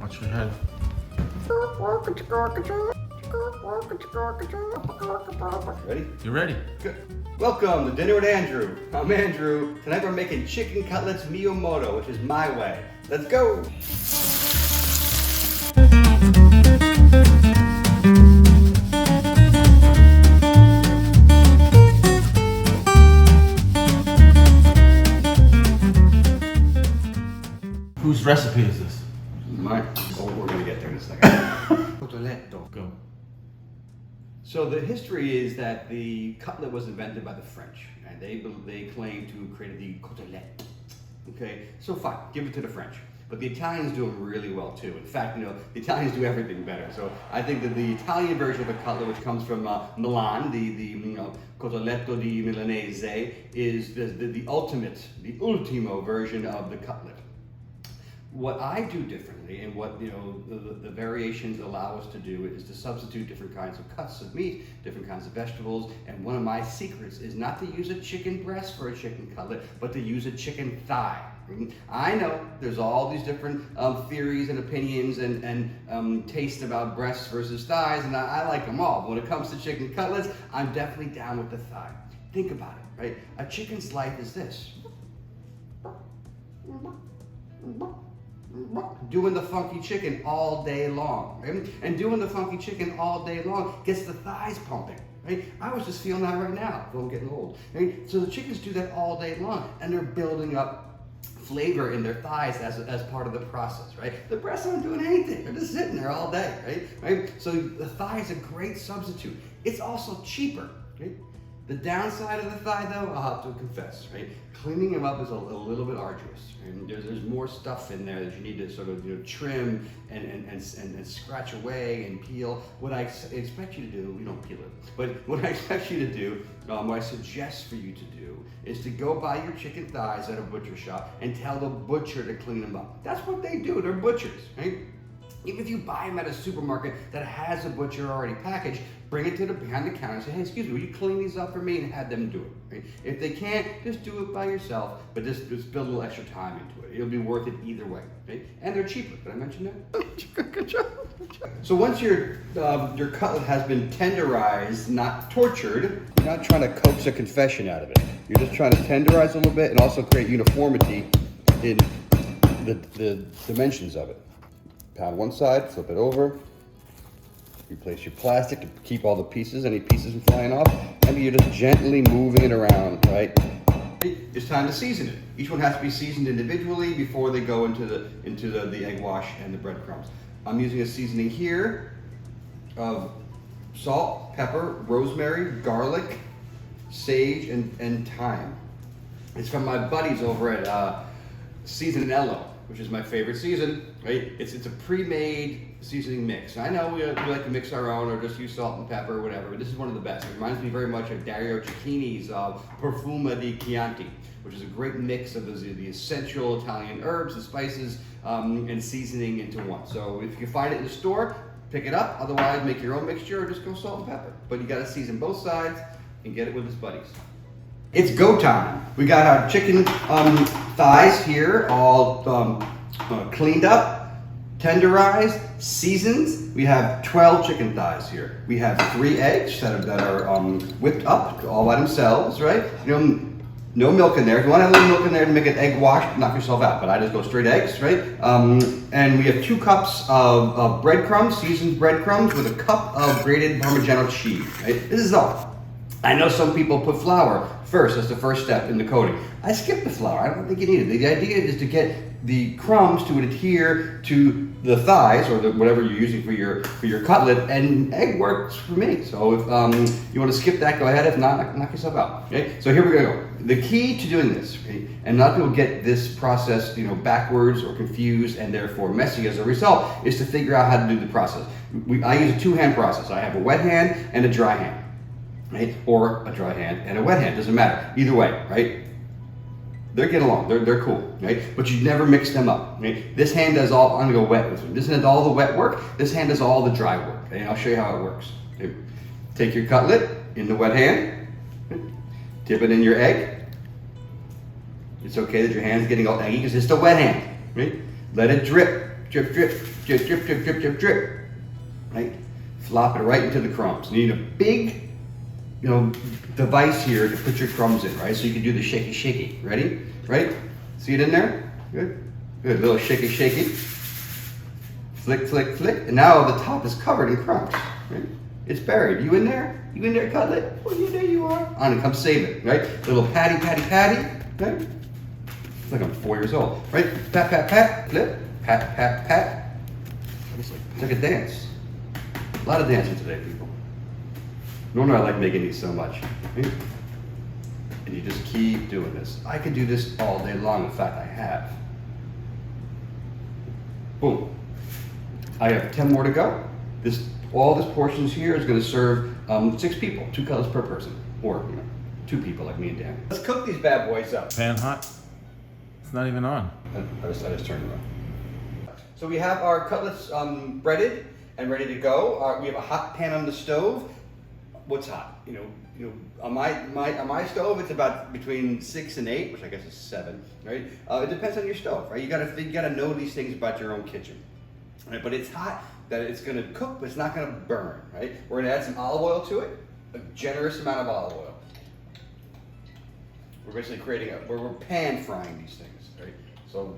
Watch your head. Ready? You ready? Good. Welcome to Dinner with Andrew. I'm Andrew. Tonight we're making chicken cutlets mio modo, which is my way. Let's go! Whose recipe is this? Mine. Oh, we're gonna get there in a second. Cotletto. Go. So the history is that the cutlet was invented by the French, and they claim to have created the côtelette. Okay, so fine, give it to the French. But the Italians do them really well too. In fact, the Italians do everything better. So I think that the Italian version of the cutlet, which comes from Milan, the Cotoletto di Milanese, is the ultimate, the ultimo version of the cutlet. What I do differently, and what the variations allow us to do, is to substitute different kinds of cuts of meat, different kinds of vegetables. And one of my secrets is not to use a chicken breast for a chicken cutlet, but to use a chicken thigh. I know there's all these different theories and opinions and taste about breasts versus thighs, and I like them all. But when it comes to chicken cutlets, I'm definitely down with the thigh. Think about it, right? A chicken's life is this. Doing the funky chicken all day long, right? And doing the funky chicken all day long gets the thighs pumping, right? I was just feeling that right now, though I'm getting old, right? So the chickens do that all day long, and they're building up flavor in their thighs as part of the process, right? The breasts aren't doing anything, they're just sitting there all day, right? So the thigh is a great substitute. It's also cheaper, right? The downside of the thigh, though, I'll have to confess, right? Cleaning them up is a little bit arduous. And there's more stuff in there that you need to sort of trim and scratch away and peel. What I expect you to do, we don't peel it, but what I expect you to do, what I suggest for you to do, is to go buy your chicken thighs at a butcher shop and tell the butcher to clean them up. That's what they do, they're butchers, right? Even if you buy them at a supermarket that has a butcher already packaged, bring it to behind the counter and say, hey, excuse me, will you clean these up for me, and have them do it, right? If they can't, just do it by yourself, but just build a little extra time into it. It'll be worth it either way, right? And they're cheaper, did I mention that? Good job. So once your cutlet has been tenderized, not tortured, you're not trying to coax a confession out of it. You're just trying to tenderize a little bit and also create uniformity in the dimensions of it. Pound one side, flip it over. You place your plastic to keep all the pieces, any pieces from flying off, and you're just gently moving it around, right? It's time to season it. Each one has to be seasoned individually before they go into the egg wash and the breadcrumbs. I'm using a seasoning here of salt, pepper, rosemary, garlic, sage, and thyme. It's from my buddies over at Seasonello, which is my favorite season, right? It's a pre-made seasoning mix. I know we like to mix our own or just use salt and pepper or whatever, but this is one of the best. It reminds me very much of Dario Cecchini's Profuma di Chianti, which is a great mix of the essential Italian herbs, the spices, and seasoning into one. So if you find it in the store, pick it up. Otherwise, make your own mixture or just go salt and pepper. But you gotta season both sides and get it with his buddies. It's go time. We got our chicken thighs here, all cleaned up, tenderized, seasoned. We have 12 chicken thighs here. We have 3 eggs that are whipped up all by themselves, right? No milk in there. If you want to have a little milk in there to make an egg wash, knock yourself out. But I just go straight eggs, right? And we have 2 cups of breadcrumbs, seasoned breadcrumbs, with a cup of grated Parmigiano cheese, right? This is all. I know some people put flour first as the first step in the coating. I skipped the flour. I don't think you need it. The idea is to get the crumbs to adhere to the thighs or whatever you're using for your cutlet, and egg works for me. So if you want to skip that, go ahead. If not, knock yourself out. Okay? So here we go. The key to doing this, okay, and a lot of people get this process backwards or confused and therefore messy as a result, is to figure out how to do the process. I use a 2-hand process. I have a wet hand and a dry hand. Right? Or a dry hand and a wet hand, doesn't matter. Either way, right? They get along, they're cool, right? But you never mix them up, right? This hand does all, I'm gonna go wet with them. This hand does all the wet work, this hand does all the dry work, and I'll show you how it works. Okay? Take your cutlet in the wet hand, dip it in your egg. It's okay that your hand's getting all eggy because it's the wet hand, right? Let it drip drip, drip, drip, drip, drip, drip, drip, drip. Right? Flop it right into the crumbs. You need a big, device here to put your crumbs in, right? So you can do the shaky, shaky. Ready? Right? See it in there? Good. Good. Little shaky, shaky. Flick, flick, flick. And now the top is covered in crumbs. Right? It's buried. You in there? You in there, Cutlet? Oh, yeah, there you are. On it, come save it, right? Little patty, patty, patty, right? It's like I'm 4 years old, right? Pat, pat, pat, flip, pat, pat, pat. It's like a dance. A lot of dancing today, people. No wonder I like making these so much. Right? And you just keep doing this. I could do this all day long. In fact, I have. Boom. I have 10 more to go. All this portions here is going to serve 6 people, 2 cutlets per person, or 2 people like me and Dan. Let's cook these bad boys up. Pan hot? It's not even on. I just turned it on. So we have our cutlets breaded and ready to go. We have a hot pan on the stove. What's hot? On my stove, it's about between 6 and 8, which I guess is 7, right? It depends on your stove, right? You gotta know these things about your own kitchen, right? But it's hot that it's gonna cook, but it's not gonna burn, right? We're gonna add some olive oil to it, a generous amount of olive oil. We're basically we're pan frying these things, right? So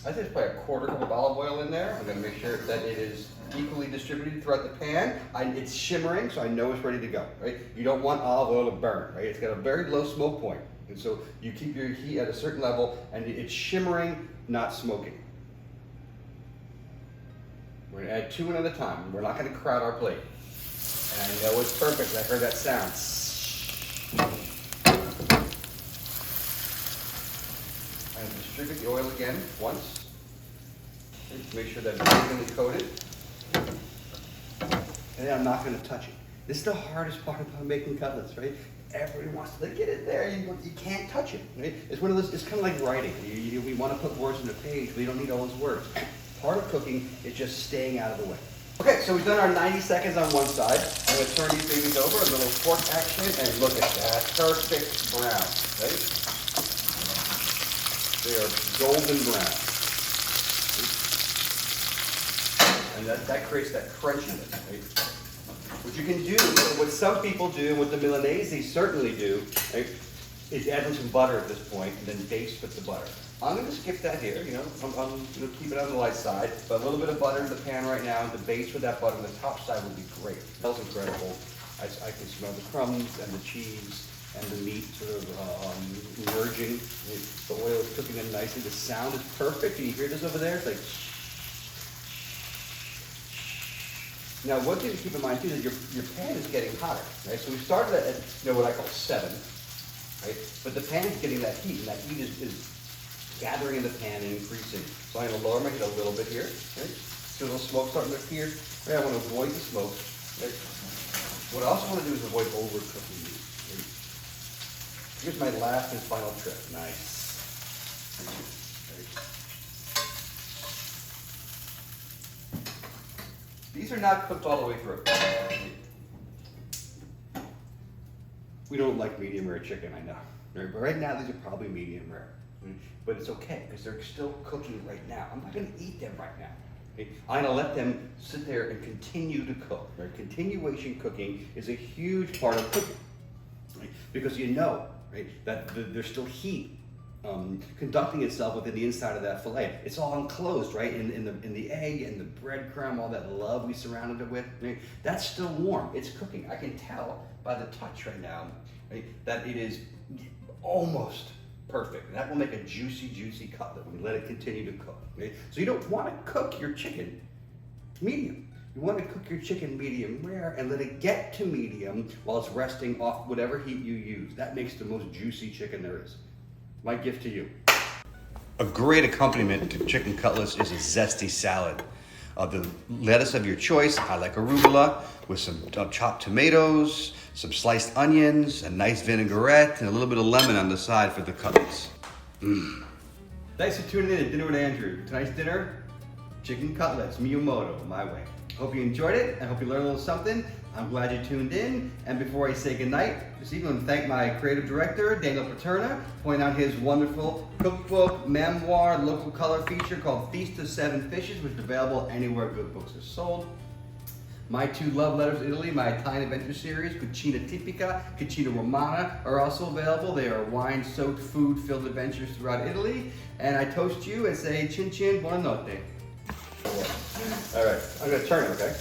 I just put a quarter cup of olive oil in there. I'm gonna make sure that it is equally distributed throughout the pan. It's shimmering, so I know it's ready to go, right? You don't want olive oil to burn, right? It's got a very low smoke point. And so you keep your heat at a certain level, and it's shimmering, not smoking. We're gonna add 2 at a time. We're not gonna crowd our plate. And I know it's perfect, I heard that sound. And distribute the oil again once. Make sure that it's evenly coated. And then I'm not going to touch it. This is the hardest part about making cutlets, right? Everybody wants to get it there. You can't touch it, right? It's one of those. It's kind of like writing. We want to put words on a page, but you don't need all those words. Part of cooking is just staying out of the way. Okay, so we've done our 90 seconds on one side. I'm going to turn these babies over, a little fork action, and look at that, perfect brown, right? They are golden brown. And that creates that crunchiness, right? What you can do, what some people do, what the Milanese certainly do, right, is add some butter at this point, and then baste with the butter. I'm going to skip that here, I'm going to keep it on the light side, but a little bit of butter in the pan right now, and the base with that butter on the top side would be great. It smells incredible. I can smell the crumbs and the cheese and the meat sort of merging. The oil is cooking in nicely. The sound is perfect. Can you hear this over there? It's like... Now, one thing to keep in mind too is that your pan is getting hotter, right? So we started at what I call 7, right? But the pan is getting that heat, and that heat is gathering in the pan and increasing. So I'm going to lower my heat a little bit here, right? See a little smoke starting to appear. Right? I want to avoid the smoke. Right? What I also want to do is avoid overcooking these. Right? Here's my last and final trick. Nice. Right. These are not cooked all the way through. We don't like medium rare chicken, I know. Right? But right now, these are probably medium rare. But it's okay, because they're still cooking right now. I'm not going to eat them right now. Okay? I'm going to let them sit there and continue to cook. Right? Continuation cooking is a huge part of cooking. Right? Because right, that there's still heat conducting itself within the inside of that fillet. It's all enclosed, right, in the egg and the breadcrumb, all that love we surrounded it with. Right? That's still warm. It's cooking. I can tell by the touch right now, right, that it is almost perfect. And that will make a juicy, juicy cutlet when you let it continue to cook. Right? So you don't want to cook your chicken medium. You want to cook your chicken medium rare and let it get to medium while it's resting off whatever heat you use. That makes the most juicy chicken there is. My gift to you. A great accompaniment to chicken cutlets is a zesty salad. The lettuce of your choice. I like arugula with some chopped tomatoes, some sliced onions, a nice vinaigrette, and a little bit of lemon on the side for the cutlets. Thanks for tuning in to Dinner with Andrew. Tonight's dinner, chicken cutlets, Modo, my way. Hope you enjoyed it. I hope you learned a little something. I'm glad you tuned in. And before I say goodnight, this evening I want to thank my creative director, Daniel Paterna, point out his wonderful cookbook, memoir, local color feature called Feast of Seven Fishes, which is available anywhere good books are sold. My two love letters to Italy, my Italian adventure series, Cucina Tipica, Cucina Romana, are also available. They are wine-soaked, food-filled adventures throughout Italy. And I toast you and say chin chin, buonanotte. All right, I'm gonna turn it, okay?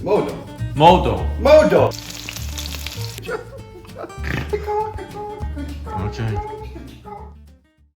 Modo. Modo. Modo. Okay.